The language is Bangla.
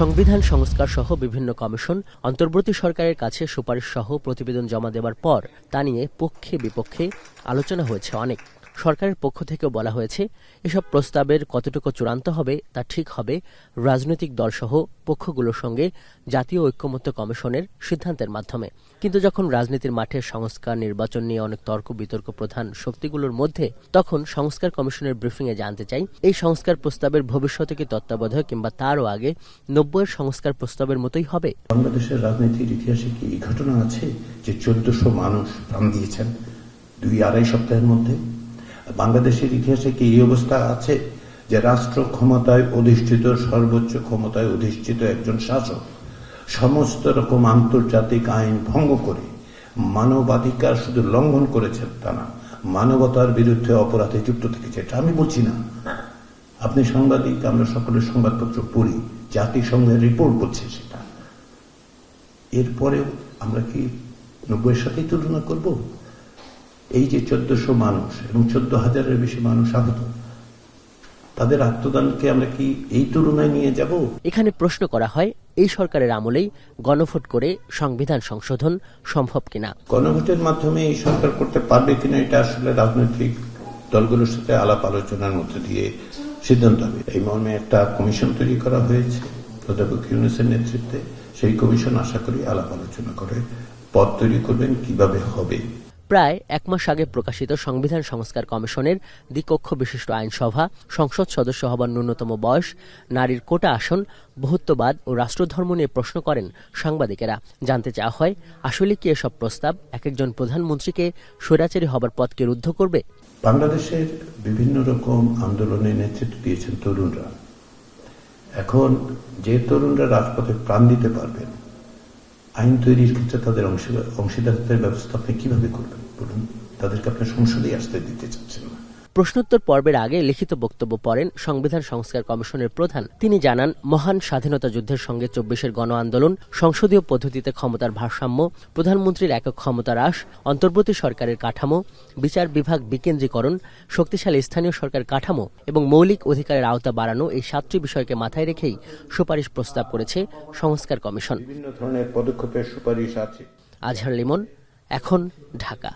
সংবিধান সংস্কার সহ বিভিন্ন কমিশন অন্তর্বর্তী সরকারের কাছে সুপারিশ সহ প্রতিবেদন জমা দেওয়ার পর তা নিয়ে পক্ষে বিপক্ষে আলোচনা হয়েছে অনেক। সরকারের পক্ষ থেকেও বলা হয়েছে এসব প্রস্তাবের কতটুকু চূড়ান্ত হবে তা ঠিক হবে রাজনৈতিক দলসহ পক্ষগুলোর সঙ্গে জাতীয় ঐক্যমত্য কমিশনের সিদ্ধান্তের মাধ্যমে। কিন্তু যখন রাজনীতির মাঠে সংস্কার নির্বাচন নিয়ে অনেক তর্ক বিতর্ক প্রধান শক্তিগুলোর মধ্যে, তখন সংস্কার কমিশনের ব্রিফিংয়ে জানতে চাই এই সংস্কার প্রস্তাবের ভবিষ্যতে কি তত্ত্বাবধায়ক কিংবা তারও আগে ৯০-এর সংস্কার প্রস্তাবের মতোই হবে। বাংলাদেশের রাজনীতির ইতিহাসে কি এই ঘটনা আছে যে ১৪০০ মানুষ প্রাণ দিয়েছেন ২-২.৫ সপ্তাহের মধ্যে? বাংলাদেশের ইতিহাসে কি এই অবস্থা আছে যে রাষ্ট্র ক্ষমতায় অধিষ্ঠিত, সর্বোচ্চ ক্ষমতায় অধিষ্ঠিত একজন শাসক সমস্ত রকম আন্তর্জাতিক আইন ভঙ্গ করে মানবাধিকার শুধু লঙ্ঘন করেছেন তা না, মানবতার বিরুদ্ধে অপরাধে যুক্ত থেকেছে? এটা আমি বলছি না, আপনি সাংবাদিক, আমরা সকলের সংবাদপত্র পড়ি, জাতিসংঘের রিপোর্ট বলছে সেটা। এরপরেও আমরা কি ৯০-এর সাথেই তুলনা করব? এই যে ১৪০০ মানুষ এবং ১৪,০০০-এর বেশি মানুষ আহত, তাদের আত্মদানকে আমরা কি এই তুলনায় নিয়ে যাব? এখানে প্রশ্ন করা হয় এই সরকারের আমলেই গণভোট করে সংবিধান সংশোধন সম্ভব কিনা। গণভোটের মাধ্যমে এই সরকার করতে পারবে কিনা এটা আসলে রাজনৈতিক দলগুলোর সাথে আলাপ আলোচনার মধ্যে দিয়ে সিদ্ধান্ত হবে। এই মর্মে একটা কমিশন তৈরি করা হয়েছে অধ্যাপক ইউনূসের নেতৃত্বে। সেই কমিশন আশা করি আলাপ আলোচনা করে পথ তৈরি করবেন কিভাবে হবে। প্রায় ১ মাস আগে প্রকাশিত সংবিধান সংস্কার কমিশনের দ্বিকক্ষ বিশিষ্ট আইনসভা, সংসদ সদস্য হবার ন্যূনতম বয়স, নারীর কোটা আসন, বহুত্ববাদ ও রাষ্ট্রধর্ম নিয়ে প্রশ্ন করেন সাংবাদিকেরা। জানতে চাওয়া হয় আসলে কি এসব প্রস্তাব এক একজন প্রধানমন্ত্রীকে স্বৈরাচারী হবার পথকে রুদ্ধ করবে? বাংলাদেশের বিভিন্ন রকম আন্দোলনে নেতৃত্ব দিয়েছেন তরুণরা। এখন যে তরুণরা রাজপথে প্রাণ দিতে পারবেন, আইন তৈরির ক্ষেত্রে তাদের অংশীদারিত্বের ব্যবস্থা আপনি কিভাবে করবেন বলুন? তাদেরকে আপনার সংসদেই আসতে দিতে চাচ্ছেন না। প্রশ্নোত্তর পর্বের আগে লিখিত বক্তব্য পড়েন সংবিধান সংস্কার কমিশনের প্রধান। তিনি জানান, মহান স্বাধীনতা যুদ্ধের সঙ্গে ২৪-এর গণ আন্দোলন, সংসদীয় পদ্ধতিতে ক্ষমতার ভারসাম্য, প্রধানমন্ত্রীর একক ক্ষমতা হ্রাস, অন্তর্বর্তী সরকারের কাঠামো, বিচার বিভাগ বিকেন্দ্রীকরণ, শক্তিশালী স্থানীয় সরকার কাঠামো এবং মৌলিক অধিকারের আওতা বাড়ানো, এই ৭টি বিষয়কে মাথায় রেখেই সুপারিশ প্রস্তাব করেছে সংস্কার কমিশন। বিভিন্ন ধরনের পদক্ষেপের সুপারিশ আছে। আজহার লিমন, এখন, ঢাকা।